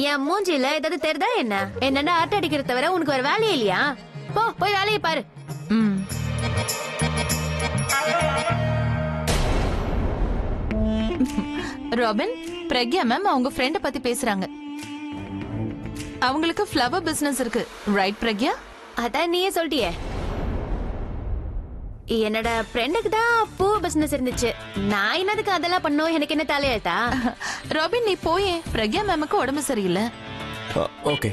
என் மூஞ்சில ஏதாவது தெரிதா என்ன? என்னடா ஆட்ட அடிக்கிறத தவிர உனக்கு ஒரு வேலையே இல்லையா? போ போய் வேலையை பாரு. ராபின், பிரக்யா மேம் அவங்க ஃப்ரெண்ட பத்தி பேசுறாங்க. அவங்களுக்கு ஃப்ளவர் பிசினஸ் இருக்கு, ரைட் பிரக்யா? அதான் நீயே சொல்லிட்டியே. என்னோட ஃப்ரெண்டுக்கு தான் பூ பிசினஸ் இருந்துச்சு. நான் என்னதுக்கு அதெல்லாம் பண்ணோம்? எனக்கு என்ன தலையெழுத்தா? ராபின் நீ போயே, பிரக்யா மேமுக்கு உடம்பு சரியில்லை. ஓகே.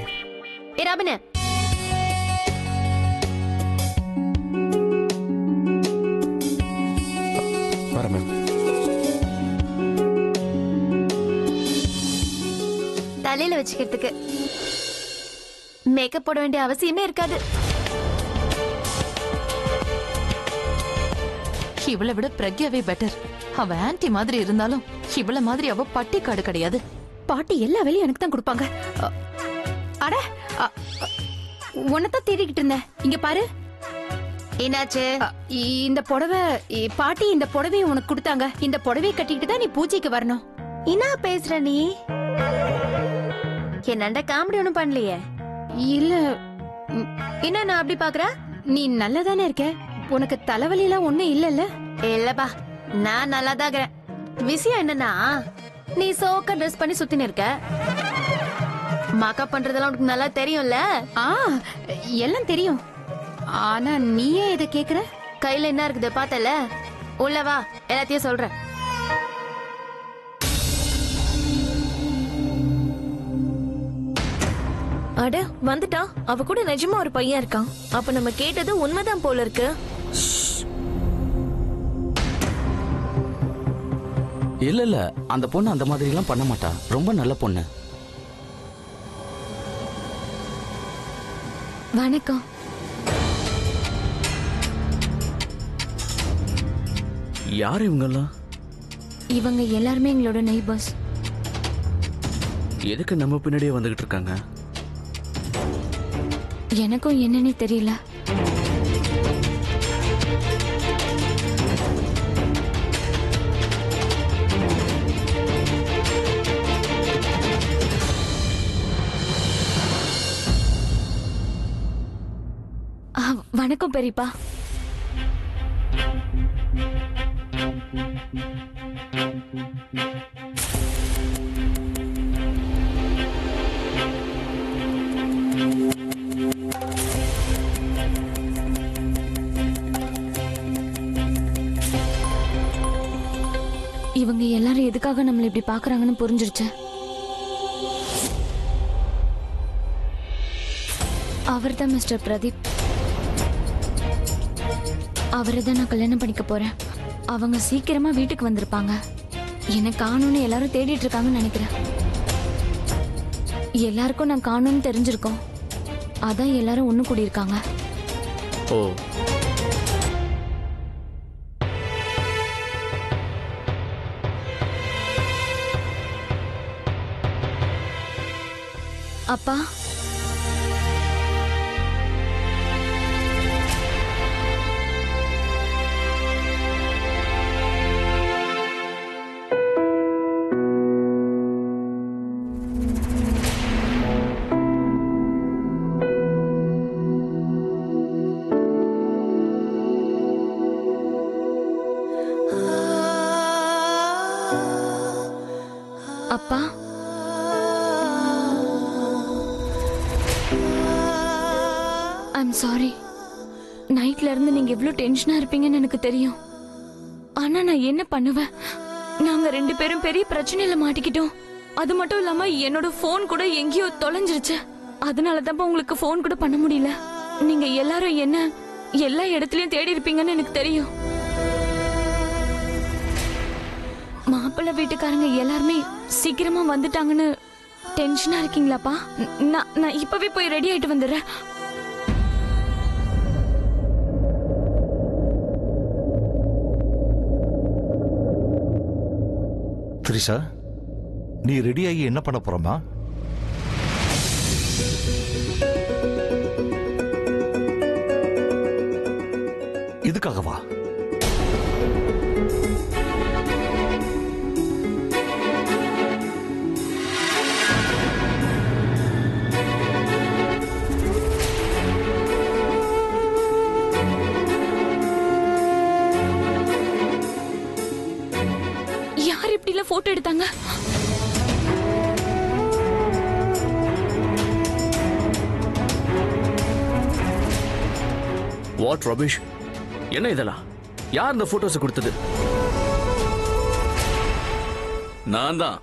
ஏ ராபின், வரேன் மேம். தலையில வச்சுக்கிறதுக்கு மேக்கப் போட வேண்டிய அவசியமே இருக்காது. இவளை விட பிரக்யாவே பெட்டர். அவ ஆன்டி மாதிரி இருந்தாலும் இவள மாதிரி அவ பட்டிக்காடு கிடையாது. பாட்டி எல்லா வேலையும் எனக்கு தான் கொடுப்பாங்க. அட உன்னதான் தேடிக்கிட்டு இருந்தேன். இங்க பாரு. என்னாச்சு? இந்த புடவை பாட்டி இந்த புடவையை உனக்கு கொடுத்தாங்க. இந்த புடவையை கட்டிக்கிட்டு தான் நீ பூஜைக்கு வரணும். என்ன பேசுற நீ? என்னண்ட காமெடி ஒண்ணும் பண்ணலையே. இல்ல என்ன நான் அப்படி பாக்குற? நீ நல்லதானே இருக்க. உனக்கு தலைவலி எல்லாம் ஒண்ணும் இல்லல்ல? இல்லப்பா, நான் நல்லாதான் இருக்கிறேன். விஷயம் என்னன்னா, நீ சோக்கா ட்ரெஸ் பண்ணி சுத்தின்னு இருக்க. மேக்கப் பண்றதெல்லாம் உனக்கு நல்லா தெரியும்ல? எல்லாம் தெரியும். ஆனா நீயே இதை கேக்குற? கையில என்ன இருக்குது பார்த்தல? உள்ள வா, எல்லாத்தையும் சொல்றேன். அட வந்துட்டா. அவ கூட நிஜமா ஒரு பையன் இருக்கான். அப்ப நம்ம கேட்டது உண்மைதான் போல இருக்கு. இல்ல இல்ல, அந்த பொண்ணு அந்த மாதிரி எல்லாம் பண்ண மாட்டா. ரொம்ப நல்ல பொண்ணு. வணக்கம். யார் இவங்கெல்லாம்? இவங்க எல்லாருமே எங்களோட நெய்பர்ஸ். எதுக்கு நம்ம பின்னாடியே வந்துகிட்டு இருக்காங்க? எனக்கும் என்னன்னே தெரியல. வணக்கம் பெரியப்பா. இவங்க எல்லாரும் எதுக்காக நம்மள இப்படி பாக்குறாங்கன்னு புரிஞ்சிருச்சு. அவர்தான் மிஸ்டர் பிரதீப். அவரை தான் நான் கல்யாணம் பண்ணிக்க போறேன். அவங்க சீக்கிரமா வீட்டுக்கு வந்திருப்பாங்க. என்ன காணும்னு எல்லாரும் தேடிட்டு இருக்காங்கன்னு நினைக்கிறேன். எல்லாருக்கும் நான் காணும்னு தெரிஞ்சிருக்கோம். அதான் எல்லாரும் ஒண்ணு கூடியிருக்காங்க. ஓ, அப்பா, அப்பா, ஐம் சாரி. நைட்ல இருந்து நீங்க எவ்வளவு டென்ஷனா இருப்பீங்கன்னு எனக்கு தெரியும். ஆனா நான் என்ன பண்ணுவேன்? நாங்க ரெண்டு பேரும் பெரிய பிரச்சனையில மாட்டிக்கிட்டோம். அது மட்டும் இல்லாம என்னோட போன் கூட எங்கேயோ தொலைஞ்சிருச்சு. அதனாலதான் உங்களுக்கு போன் கூட பண்ண முடியல. நீங்க எல்லாரும் என்ன எல்லா இடத்துலயும் தேடி இருப்பீங்கன்னு எனக்கு தெரியும். மாப்பிள்ளை வீட்டுக்காரங்க எல்லாருமே சீக்கிரமா வந்துட்டாங்கன்னு டென்ஷனா இருக்கீங்களாப்பா? நான் இப்பவே போய் ரெடி ஆயிட்டு வந்துடுறேன். திரிஷா, நீ ரெடி ஆகி என்ன பண்ண போறமா? இதுக்காகவா? What rubbish? என்ன இதெல்லாம்? யார் இந்த போட்டோஸ் கொடுத்தது? நான் தான்.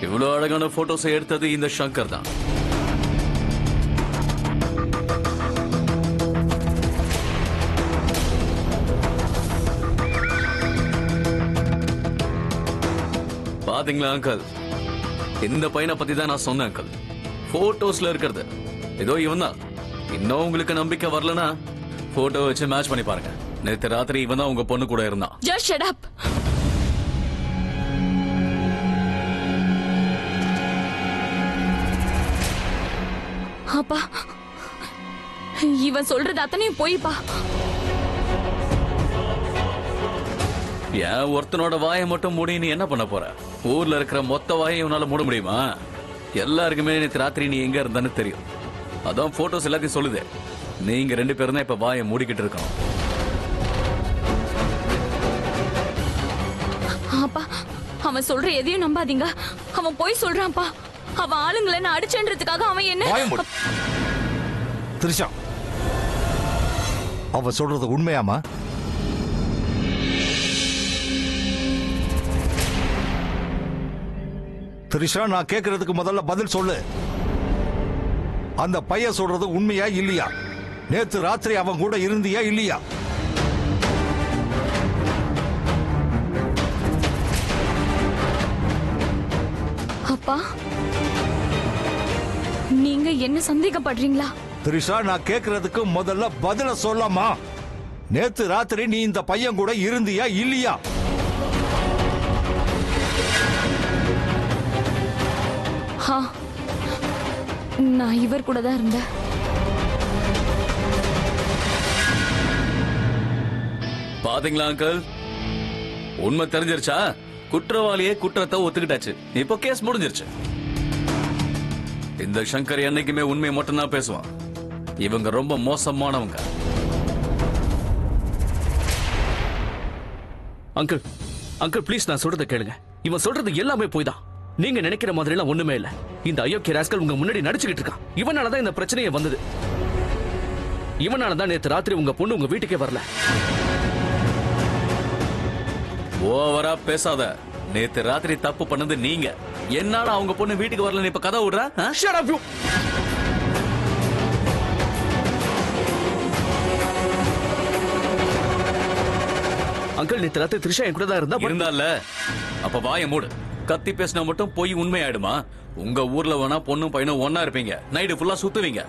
இவ்வளவு அழகான போட்டோஸ் எடுத்தது இந்த சங்கர் தான். பாத்தீங்களா அங்கிள், இந்த பையனை பத்தி தான் நான் சொன்னேன் அங்கிள். போட்டோஸ்ல இருக்கிறது ஏதோ இவன் தான். இன்னும் உங்களுக்கு நம்பிக்கை வரலனா போட்டோ வச்சு மேட்ச் பண்ணி பாருங்க. நேத்து ராத்திரி இவன் தான் உங்க பொண்ணு கூட இருந்தான். Just shut up. அப்பா, இவன் சொல்றது அத்தனையும் போய்ப்பா. ஏன் ஒருத்தனோட வாயை மட்டும் மூடி நீ என்ன பண்ண போற? ஊர்ல இருக்கிற மொத்த வாயை உன்னால மூட முடியுமா? எல்லாருக்குமே நேற்று ராத்திரி நீ எங்க இருந்தான்னு தெரியும். அதான் போட்டோஸ் எல்லாத்தையும் சொல்லுது. நீங்க 2 பேரும் தான் இப்ப வாயை மூடிக்கிட்டு இருக்கணும். அப்பா, அவன் சொல்ற எதையும் நம்பாதீங்க. அவன் போய் சொல்றான்ப்பா. அவன் ஆளுங்களை நான் அடிச்சேன்றதுக்காக அவன் என்ன திரிஷா, அவ சொல்றது உண்மையாமா? திரிஷா, நான் கேட்கறதுக்கு முதல்ல பதில் சொல்லு. அந்த பையன் சொல்றது உண்மையா இல்லையா? நேத்து ராத்திரி அவன் கூட இருந்தியா இல்லையா? அப்பா, நீங்க என்ன சந்தேகப்படுறீங்களா? திரிஷா, நான் கேட்கறதுக்கு முதல்ல பதில சொல்லமா. நேத்து ராத்திரி நீ இந்த பையன் கூட இருந்தியா இல்லையா? நான் இவர் கூட தான் இருந்தேன். பாத்தீங்களா அங்கிள், உண்மை தெரிஞ்சிருச்சா? குற்றவாளியே குற்றத்தை ஒத்துக்கிட்டாச்சு. இப்போ கேஸ் முடிஞ்சிருச்சு. இந்த சங்கர் என்னைக்குமே உண்மையை மட்டும்தான் பேசுவான். இவங்க ரொம்ப மோசமானவங்க. அங்கிள், அங்கிள் ப்ளீஸ், நான் சொல்றதை கேளுங்க. இவன் சொல்றது எல்லாமே போய் தான். நீங்க நினைக்கிற மாதிரி எல்லாம் ஒண்ணுமே இல்ல. இந்த அயோக்கிய ராஸ்கல் உங்க முன்னாடி நடிச்சுக்கிட்டு இருக்கான். இவனாலதான் இந்த பிரச்சனையே வந்தது. இவனாலதான் நேத்து ராத்திரி உங்க பொண்ணு உங்க வீட்டுக்கே வரல. ஓவரா பேசாத. நேத்து ராத்திரி தப்பு பண்ணது நீங்க. என்னால அவங்க பொண்ணு வீட்டுக்கு வரல இப்ப கதை விடுற? Shut up, you! அங்கிள், நேத்து ராத்திரி த்ரிஷா என் கூட தான் இருந்தால அப்ப வாய மூடு. கத்தி பேசினா மட்டும் போய் உண்மையாயிடுமா? உங்க ஊர்ல வேணா பொண்ணும் பையனும் ஒன்னா இருப்பீங்க, நைட்டு ஃபுல்லா சுத்துவீங்க.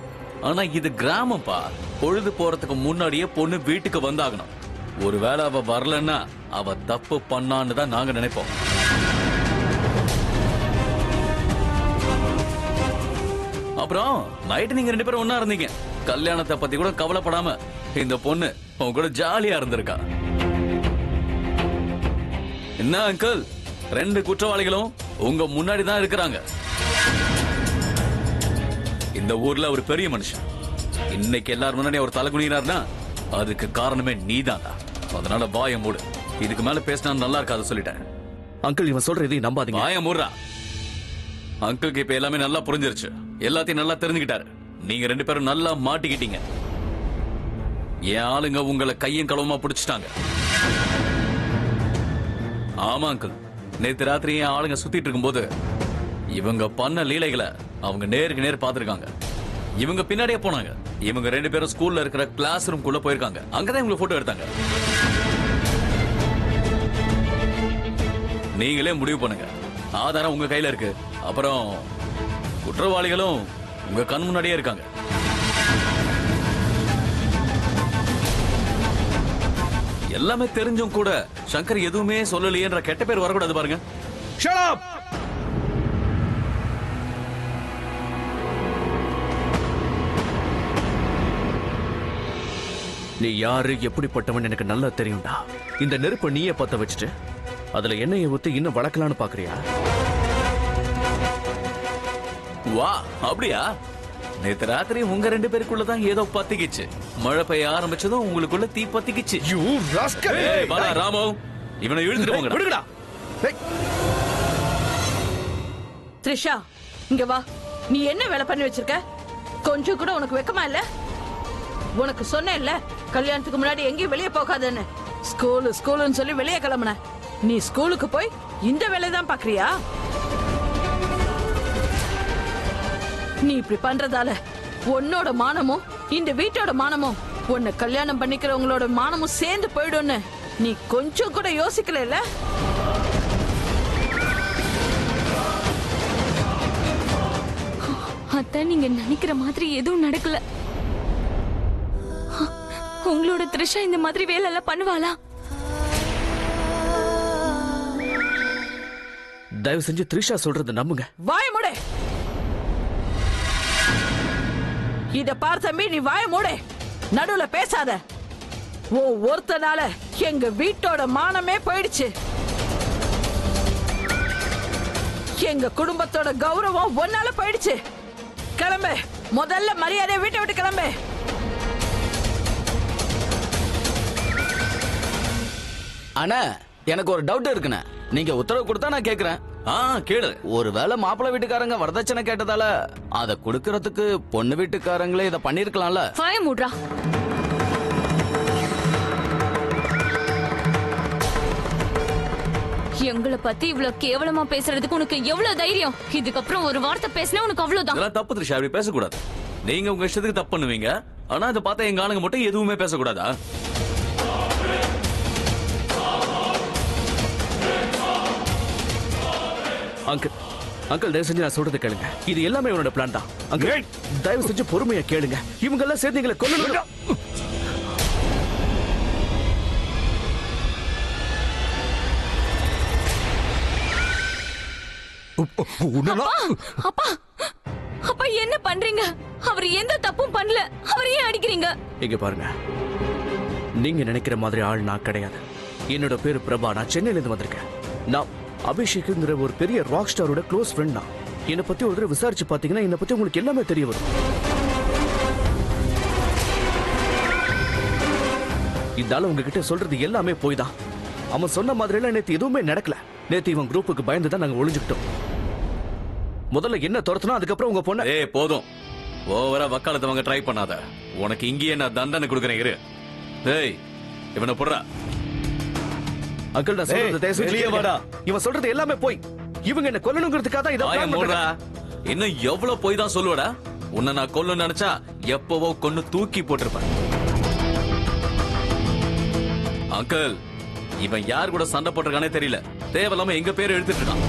ஆனா இது கிராமப்பா. பொழுது போறதுக்கு முன்னாடியே பொண்ணு வீட்டுக்கு வந்தாகணும். ஒருவேளை அவ வரலன்னா அவ தப்பு பண்ணான்னு தான் நாங்க நினைப்போம். அப்புறம் நைட்டு நீங்க 2 பேரும் ஒன்னா இருந்தீங்க. கல்யாணத்தை பத்தி கூட கவலைப்படாம இந்த பொண்ணு உங்க கூட ஜாலியா இருந்திருக்கா. என்ன அங்கிள், 2 குற்றவாளிகளும் உங்க முன்னாடி தான் இருக்கிறாங்க. இந்த ஊர்ல ஒரு பெரிய மனுஷன். இன்னைக்கு எல்லாரும் முன்னாடி அவர் தலை குனிறாருன்னா அதுக்கு காரணமே நீதான்டா. அதனால வாய மூடு. இதுக்கு மேல பேசினா நல்லா இருக்காது சொல்லிட்டேன். அங்கிள், இவன் சொல்ற இதையும் நம்பாதீங்க. வாய மூடுறா. அங்கிளுக்கு இப்ப எல்லாமே நல்லா புரிஞ்சிருச்சு. எல்லாத்தையும் நல்லா தெரிஞ்சுக்கிட்டாரு. நீங்க 2 பேரும் நல்லா மாட்டிக்கிட்டீங்க. என் ஆளுங்க உங்களை கையும் களவுமா பிடிச்சிட்டாங்க. ஆமா அங்கிள், நேத்து ராத்திரி என் ஆளுங்க சுத்திட்டு இருக்கும்போது இவங்க பண்ண லீலைகளை அவங்க நேருக்கு நேர் பாத்துருக்காங்க. இவங்க பின்னாடியே போனாங்க. இவங்க 2 பேரும் ஸ்கூல்ல இருக்கிற கிளாஸ் ரூம் குள்ள போயிருக்காங்க. அங்கதான் இவங்க போட்டோ எடுத்தாங்க. நீங்களே முடிவு பண்ணுங்க. ஆதாரம் உங்க கையில இருக்கு. அப்புறம் குற்றவாளிகளும் உங்க கண் முன்னாடியே இருக்காங்க. எல்லாமே தெரிஞ்சும் கூட சங்கர் எதுவுமே சொல்லலையேன்ற கெட்ட பேர் வரக்கூடாது பாருங்க. Shut up! நீ யாரு, எப்படிப்பட்டவன் எனக்கு நல்லா தெரியும்டா. இந்த நெருப்பை நீயே பத்த வச்சுட்டு அதுல எண்ணெயை ஊத்தி இன்னும் வளர்க்கலான்னு பாக்குறியா? வா, அப்படியா? நேத்து ராத்திரி உங்க 2 பேருக்குள்ளதான் ஏதோ பத்திக்கிச்சு. மழை பெய்ய ஆரம்பிச்சதும் உங்களுக்குள்ள தீ பத்திக்கிச்சு. You rascal! ஏய் பாலா, ராமோ, இவனை இழுத்துட்டு போங்கடா. விடுங்கடா. த்ரிஷா இங்க வா. நீ என்ன வேலை பண்ணி வச்சிருக்க? கொஞ்சம் கூட உனக்கு வெக்கமா இல்ல? உனக்கு சொன்னேன்ல கல்யாணத்துக்கு முன்னாடி எங்கேயும் வெளியே போகாதன்னு. ஸ்கூலுன்னு சொல்லி வெளியே கிளம்புன. நீ ஸ்கூலுக்கு போய் இந்த வேலையை தான் பாக்குறியா? நீ இப்படி பண்றதால உன்னோட மானமும் இந்த வீட்டோட மானமும் உன்னை கல்யாணம் பண்ணிக்கிறவங்களோட மானமும் சேர்ந்து போயிடும்னு நீ கொஞ்சம் கூட யோசிக்கல. அத்தை, நீங்க நினைக்கிற மாதிரி எதுவும் நடக்கல. உங்களோட த்ரிஷா இந்த மாதிரி வேலை எல்லாம் பண்ணுவாளா? தயவு செஞ்சு த்ரிஷா சொல்றது நம்புங்க. வாய மூடு. இத பார் தம்பி, நீ வாய மூடு. நடுவுல பேசாத. ஓ ஒருத்தனால எங்க வீட்டோட மானமே போயிடுச்சு. எங்க குடும்பத்தோட கௌரவம் ஒன்னால போயிடுச்சு. கிளம்பு. முதல்ல மரியாதை வீட்டை விட்டு கிளம்பு. அண்ணா, எனக்கு ஒரு டவுட் இருக்குண்ணே. நீங்க உத்தரவு கொடுத்தா நான் கேக்குறேன். கேளு. ஒருவேளை மாப்பிள்ளை வீட்டுக்காரங்க வரதட்சணை கேட்டதால அத கொடுக்கறதுக்கு பொண்ணு வீட்டுக்காரங்களே இத பண்ணிருக்கலாம்ல? வாய மூடுறா. எங்களை பத்தி இவ்வளவு கேவலமா பேசுறதுக்கு உனக்கு எவ்வளவு தைரியம்? இதுக்கப்புறம் ஒரு வார்த்தை பேசினா உனக்கு அவ்வளவுதான். இதெல்லாம் தப்பு த்ரிஷா, அப்படி பேசக்கூடாது. நீங்க உங்க இஷ்டத்துக்கு தப்பு பண்ணுவீங்க. ஆனா அதை பார்த்தா எங்க ஆளுங்க மட்டும் எதுவுமே பேசக்கூடாதா? அங்கிள் அங்கிள் தயவு செஞ்சு நான் சொல்றதை கேளுங்க. இது எல்லாமே இவனோட பிளான் தான். அங்கிள் தயவு செஞ்சு பொறுமையா கேளுங்க. இவங்க எல்லாம் சேர்ந்து எங்களை கொல்லணும். அப்பா, அப்பா என்ன பண்றீங்க? அவர் எந்த தப்பும் பண்ணல. அவர் ஏன் அடிக்கிறீங்க? இங்க பாருங்க, நீங்க நினைக்கிற மாதிரி ஆள் நான் கிடையாது. என்னோட பேரு பிரபா. நான் சென்னையில இருந்து வந்திருக்கேன். நான் அபிஷேக்ங்கிற ஒரு பெரிய ராக் ஸ்டாரோட க்ளோஸ் ஃப்ரெண்ட் தான். என்னை பத்தி ஒரு தடவை விசாரிச்சு பாத்தீங்கன்னா என்னை பத்தி உங்களுக்கு எல்லாமே தெரிய வரும். இதால உங்ககிட்ட சொல்றது எல்லாமே போய் தான். அவன் சொன்ன மாதிரி எல்லாம் நேத்து எதுவுமே நடக்கல. நேத்து இவன் குரூப்புக்கு பயந்து தான் நாங்க ஒளிஞ்சுக்கிட்டோம். முதல்ல என்ன துரத்துனா அதுக்கப்புறம் உங்க பொண்ணு. போதும், ஓவரா வக்காலத்தை வாங்க ட்ரை பண்ணாத. உனக்கு இங்கேயே நான் தண்டனை கொடுக்குறேன். இரு. டேய், இவனை போடுறா. அங்கிள் நான் சொல்றது தயவு செஞ்சு கேளுங்க. இவன் சொல்றது எல்லாமே போய். இவங்க என்ன கொல்லணுங்கிறதுக்காக தான் இத பிளான் பண்றாங்க. இன்னும் எவ்வளவு போய் தான் சொல்லுவடா? உன்னை நான் கொல்லணும்னு நினைச்சா எப்பவோ கொன்னு தூக்கி போட்டிருப்பேன். அங்கிள், இவன் யார் கூட சண்டை போட்டிருக்கானே தெரியல. தேவையில்லாம எங்க பேர் எடுத்துட்டு இருக்கான்.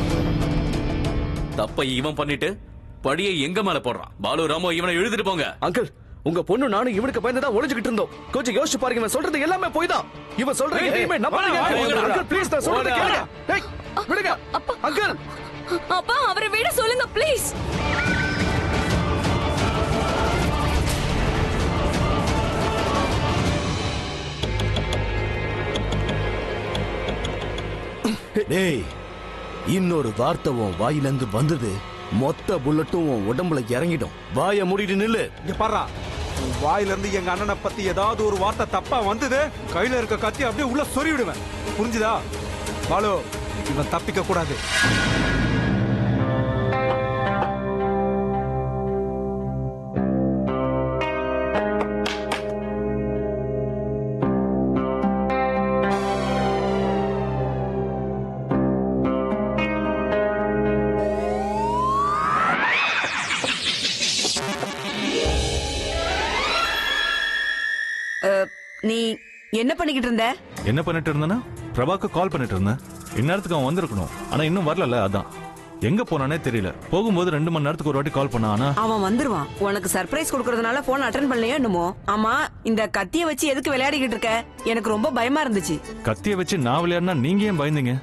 தப்ப இவன் பண்ணிட்டு படியை எங்க மேல போடுறான். பாலு, ராமோ, இவனை எழுதிட்டு போங்க. அங்கிள், உங்க பொண்ணு நானும் இவனுக்கு பயந்துதான் ஒளிஞ்சுக்கிட்டு இருந்தோம். கொஞ்சம் யோசிச்சு பாருங்க. இவன் சொல்றது எல்லாமே போய் தான். இவன் சொல்றது எதையுமே நம்பாதீங்க. அங்கிள் ப்ளீஸ், நான் சொல்றத கேளுங்க. டேய், விடுங்க. அங்கிள், அப்பா அவரை விட சொல்லுங்க ப்ளீஸ். டேய், இன்னொரு வார்த்தை உன் வாயிலிருந்து வந்தது மொத்த புல்லட்டும் உன் உடம்புல இறங்கிடும். வாய மூடிட்டு நில்லு. இங்க பாரா, உன் வாயில இருந்து எங்க அண்ணனை பத்தி ஏதாவது ஒரு வார்த்தை தப்பா வந்தது, கையில இருக்க கத்தி அப்படியே உள்ள சொறி விடுவேன். புரிஞ்சுதா? பாலு, இவன் தப்பிக்க கூடாது. நீ என்ன பண்ணிக்கிட்டு இருந்த? என்ன பண்ணிட்டு இருந்தேன்னா, பிரபாக்கு கால் பண்ணிட்டு இருந்தேன். இந்நேரத்துக்கு அவன் வந்திருக்கணும். ஆனா இன்னும் வரல. அதான் எங்க போனானே தெரியல. போகும்போது 2 மணி நேரத்துக்கு ஒரு வாட்டி கால் பண்ணானா. அவன் வந்துருவான். உனக்கு சர்ப்ரைஸ் கொடுக்கறதுனால போன் அட்டெண்ட் பண்ணலையோ என்னமோ. ஆமா, இந்த கத்திய வச்சு எதுக்கு விளையாடிக்கிட்டு இருக்க? எனக்கு ரொம்ப பயமா இருந்துச்சு. கத்திய வச்சு நான் விளையாடினா நீங்க ஏன் பயந்தீங்க?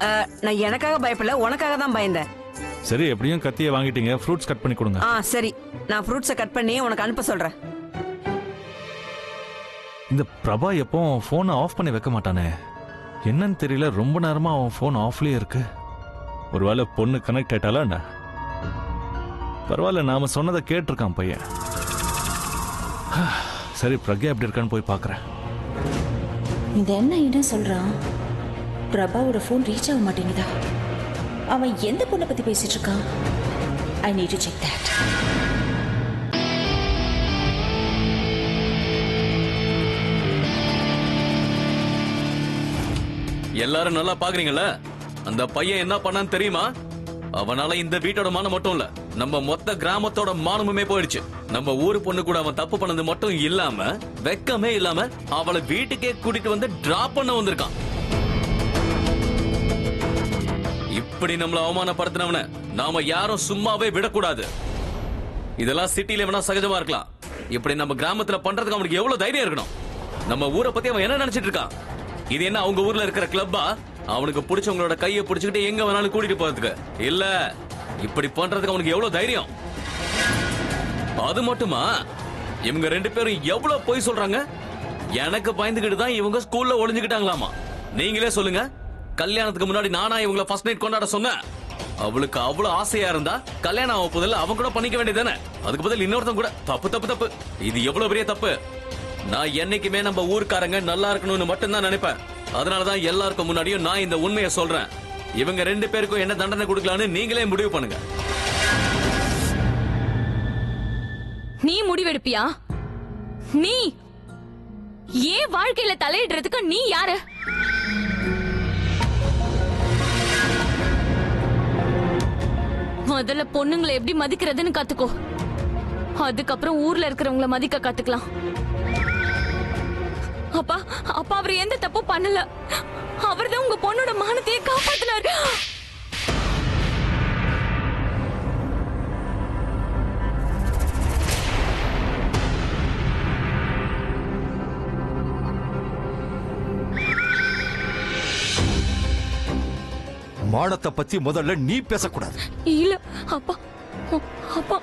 நான் எனக்காக பயப்படல, உனக்காக தான் பயந்தேன். சரி, எப்படியும் கத்திய வாங்கிட்டீங்க. ஃப்ரூட்ஸ் கட் பண்ணி கொடுங்க. சரி, நான் ஃப்ரூட்ஸை கட் பண்ணி உனக்கு அனுப்ப சொல்றேன். இந்த பிரபா எப்போ போனை ஆஃப் பண்ணி வைக்க மாட்டானே, என்னன்னு தெரியல. ரொம்ப நேரமா அவன் போன் ஆஃப்லயே இருக்கு. ஒருவேளை பொண்ணு கனெக்ட் ஆயிட்டாலா? பரவாயில்ல, நாம சொன்னதை கேட்டிருக்கான் பையன். சரி, பிரக்யா எப்படி இருக்கான்னு போய் பாக்குறேன். இது என்ன சொல்றான்? பிரபாவோட போன் ரீச் ஆக மாட்டேங்குதா? அவன் எந்த பொண்ணை பத்தி பேசிட்டு இருக்கான்? I need to check that. எல்லாரும் நல்லா பாக்குறீங்கல்ல, அந்த பையன் என்ன பண்ணான்னு தெரியுமா? அவனால இந்த வீட்டோட மானம் மட்டும் இல்ல, நம்ம மொத்த கிராமத்தோட மானமுமே போயிடுச்சு. நம்ம ஊரு பொண்ணு கூட அவன் தப்பு பண்ணது மட்டும் இல்லாம, வெக்கமே இல்லாம அவளை வீட்டுக்கே கூட்டிட்டு வந்து டிராப் பண்ண வந்திருக்கான். இப்படி நம்மள அவமானப்படுத்தினவன நாம யாரும் சும்மாவே விடக்கூடாது. இதெல்லாம் சிட்டில வேணா சகஜமா இருக்கலாம், இப்படி நம்ம கிராமத்துல பண்றதுக்கு அவனுக்கு எவ்வளவு தைரியம் இருக்கணும்? நம்ம ஊரை பத்தி அவன் என்ன நினைச்சிட்டு இருக்கான்? இது என்ன அவங்க ஊர்ல இருக்கிற கிளப்பா? அவனுக்கு பிடிச்சவங்களோட கையை பிடிச்சுக்கிட்டு எங்க வேணாலும் கூட்டிட்டு போறதுக்கு இல்ல. இப்படி பண்றதுக்கு அவனுக்கு எவ்வளவு தைரியம்? அது மட்டுமா, இவங்க 2 பேரும் எவ்வளவு பொய் சொல்றாங்க. எனக்கு பயந்துகிட்டு தான் இவங்க ஸ்கூல்ல ஒளிஞ்சுக்கிட்டாங்களாமா. நீங்களே சொல்லுங்க, கல்யாணத்துக்கு முன்னாடி நானா இவங்களை ஃபர்ஸ்ட் நைட் கொண்டாட சொன்னேன்? அவளுக்கு அவ்வளவு ஆசையா இருந்தா கல்யாணம் ஆக போதில்ல, அவன் கூட பண்ணிக்க வேண்டியதானே. அதுக்கு பதில் இன்னொருத்தன் கூட தப்பு தப்பு தப்பு. இது எவ்வளவு பெரிய தப்பு. நான் என்னைக்குமே நம்ம ஊர்க்காரங்க நல்லா இருக்கணும்னு மட்டும்தான் நினைப்பேன். அதனாலதான் எல்லாருக்கும் முன்னாடியும் நான் இந்த உண்மையை சொல்றேன். இவங்க 2 பேருக்கும் என்ன தண்டனை கொடுக்கலான்னு நீங்களே முடிவு பண்ணுங்க. நீ முடிவெடுப்பியா? நீ ஏன் வாழ்க்கையில தலையிடுறதுக்கு நீ யாரு? முதல்ல பொண்ணுங்களை எப்படி மதிக்கிறதுன்னு கத்துக்கோ. அதுக்கப்புறம் ஊர்ல இருக்கிறவங்கள மதிக்க கத்துக்கலாம். அப்பா அப்பா அவர் எந்த தப்பும் பண்ணல. அவர்தான் உங்க பொண்ணோட மானத்தையே காப்பாத்தினாரு. மானத்தை பத்தி முதல்ல நீ பேசக்கூடாது. இல்ல அப்பா, அப்பா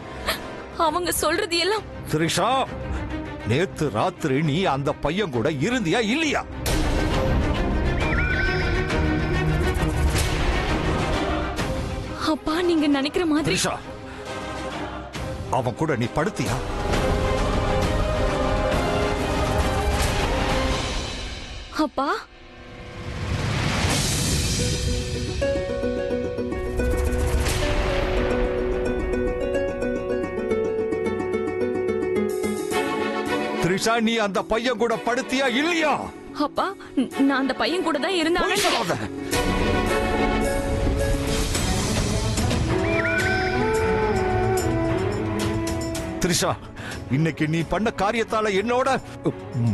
அவங்க சொல்றது எல்லாம். திரிஷா, நேத்து ராத்திரி நீ அந்த பையன் கூட இருந்தியா இல்லையா? அப்பா நீங்க நினைக்கிற மாதிரி. திரிஷா, அவன் கூட நீ படுத்தியா? அப்பா திரிஷா, நீ அந்த பையன் கூட படுத்தியா இல்லையா? அப்பா நான் அந்த பையன் கூட தான் இருந்தேன். திரிஷா, இன்னைக்கு நீ பண்ண காரியத்தால என்னோட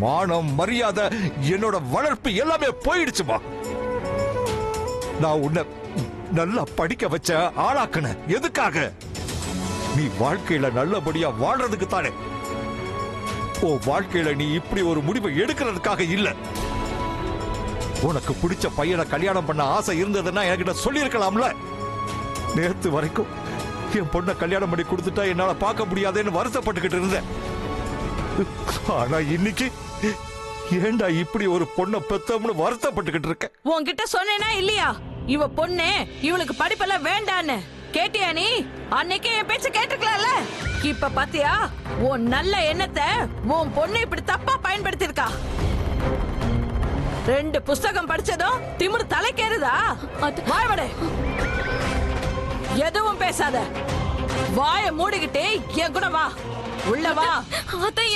மானம், மரியாதை, என்னோட வளர்ப்பு எல்லாமே போயிடுச்சுமா. நான் உன்னை நல்லா படிக்க வச்ச, ஆளாக்குன எதுக்காக? நீ வாழ்க்கையில நல்லபடியா வாழ்றதுக்கு தானே. ஓ வாழ்க்கையில நீ இப்படி ஒரு முடிவை எடுக்கிறதுக்காக இல்ல. உனக்கு பிடிச்ச பையனை கல்யாணம் பண்ண ஆசை இருந்ததுன்னா என்கிட்ட சொல்லி இருக்கலாம்ல. நேத்து வரைக்கும் என் பொண்ணை கல்யாணம் பண்ணி கொடுத்துட்டா என்னால பார்க்க முடியாதுன்னு வருத்தப்பட்டுக்கிட்டு இருந்தேன். ஆனா இன்னைக்கு ஏண்டா இப்படி ஒரு பொண்ணை பெத்தோம்னு வருத்தப்பட்டுக்கிட்டு இருக்க. உன்கிட்ட சொன்னேனா இல்லையா இவ பொண்ணு இவளுக்கு படிப்பெல்லாம் வேண்டான்னு? கேட்டியா நீ? அன்னைக்கே என் பேச்ச கேட்டிருக்கலாம்ல. இப்ப பாத்தியா உன் நல்ல எண்ணத்தை உன் பொண்ணு இப்படி தப்பா பயன்படுத்தி இருக்கா. 2 புஸ்தகம் படிச்சதும் திமிரு தலைக்கேறுதா? வாய்வட, எதுவும் பேசாத. வாய மூடிக்கிட்டே என் கூட வா. உள்ள வா.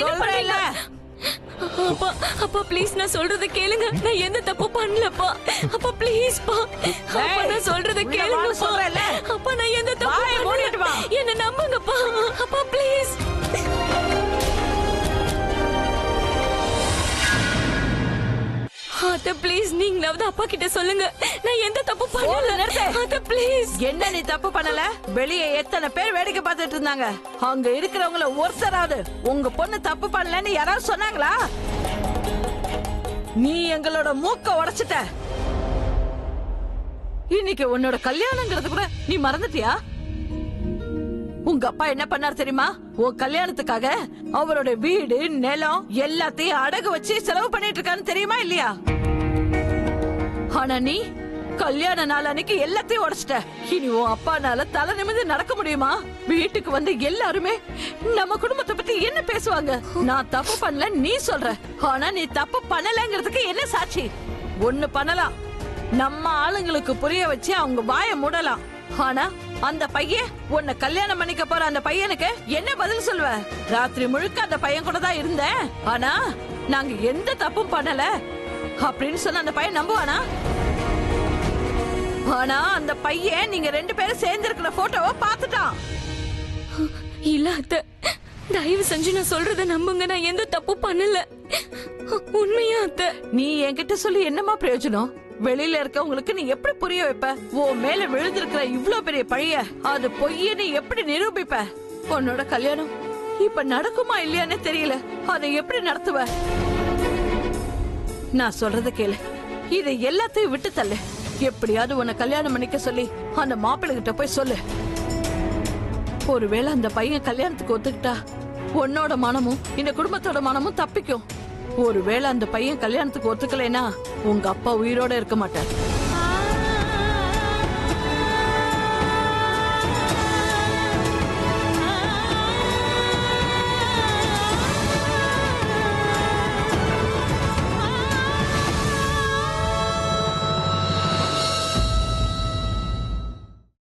சொல்றேன்ல. அப்பா அப்பா ப்ளீஸ் நான் சொல்றத கேளுங்க. நான் எந்த தப்பு பண்ணலப்பா. அப்பா ப்ளீஸ் பா. அப்பா நான் சொல்றத கேளுங்க. சொல்றேன்ல. அப்பா நான் எந்த தப்பு பண்ணல. என்ன நம்புங்கப்பா. அப்பா ப்ளீஸ். அத்த ப்ளீஸ் நீங்களாவது அப்பா கிட்ட சொல்லுங்க. நான் எந்த தப்பு பண்ணல. அத்த ப்ளீஸ். என்ன நீ தப்பு பண்ணல? வெளியே எத்தனை பேர் வேடிக்கை பார்த்துட்டு இருந்தாங்க. அங்க இருக்கிறவங்கள ஒருத்தராவது உங்க பொண்ணு தப்பு பண்ணலன்னு யாராவது சொன்னாங்களா? நீ எங்களோட மூக்க உடைச்சிட்ட. இன்னைக்கு உன்னோட கல்யாணங்கிறது கூட நீ மறந்துட்டியா? உங்க அப்பா என்ன பண்ணார் தெரியுமா? உன் கல்யாணத்துக்காக அவரோட வீடு, நிலம் எல்லாத்தையும் அடகு வச்சு செலவு பண்ணிட்டு இருக்கான்னு தெரியுமா இல்லையா? ஆனா நீ கல்யாண நாள் அன்னைக்கு எல்லாத்தையும் உடைச்சிட்ட. இனி உன் அப்பானால தலை நிமிர்ந்து நடக்க முடியுமா? வீட்டுக்கு வந்து எல்லாருமே நம்ம குடும்பத்தை பத்தி என்ன பேசுவாங்க? நான் தப்பு பண்ணல நீ சொல்ற. ஆனா நீ தப்பு பண்ணலங்கிறதுக்கு என்ன சாட்சி? ஒண்ணு பண்ணலாம், நம்ம ஆளுங்களுக்கு புரிய வச்சு அவங்க வாய மூடலாம். ஆனா அந்த பையன் உன்னை கல்யாணம் பண்ணிக்க போற அந்த பையனுக்கு என்ன பதில் சொல்லுவ? ராத்திரி முழுக்க அந்த பையன் கூட தான் இருந்தேன், ஆனா நாங்க எந்த தப்பும் பண்ணல அப்படின்னு சொன்ன அந்த பையன் நம்புவானா? ஆனா அந்த பையன் நீங்க 2 பேரும் சேர்ந்து இருக்கிற போட்டோவை பார்த்துட்டான். இல்ல அத்தை, தயவு செஞ்சு நான் சொல்றத நம்புங்க. நான் எந்த தப்பு பண்ணல. உண்மையா அத்தை? நீ என்கிட்ட சொல்லி என்னமா பிரயோஜனம்? வெளியில இருக்கவங்களுக்கு நீ எப்படி புரிய வைப்ப? உன் மேல விழுந்திருக்கிற இவ்ளோ பெரிய பழிய அது பொய்யன்னு எப்படி நிரூபிப்ப? உன்னோட கல்யாணம் இப்ப நடக்குமா இல்லையானே தெரியல. அதை எப்படி நடத்துவ? நான் சொல்றத கேளு, இதை எல்லாத்தையும் விட்டு தள்ளு. எப்படியாவது உன்னை கல்யாணம் பண்ணிக்க சொல்லி அந்த மாப்பிள்ளை கிட்ட போய் சொல்லு. ஒருவேளை அந்த பையன் கல்யாணத்துக்கு ஒத்துக்கிட்டா உன்னோட மனமும் இந்த குடும்பத்தோட மனமும் தப்பிக்கும். ஒருவேளை அந்த பையன் கல்யாணத்துக்கு ஒத்துக்கலைன்னா உங்க அப்பா உயிரோட இருக்க மாட்டார்.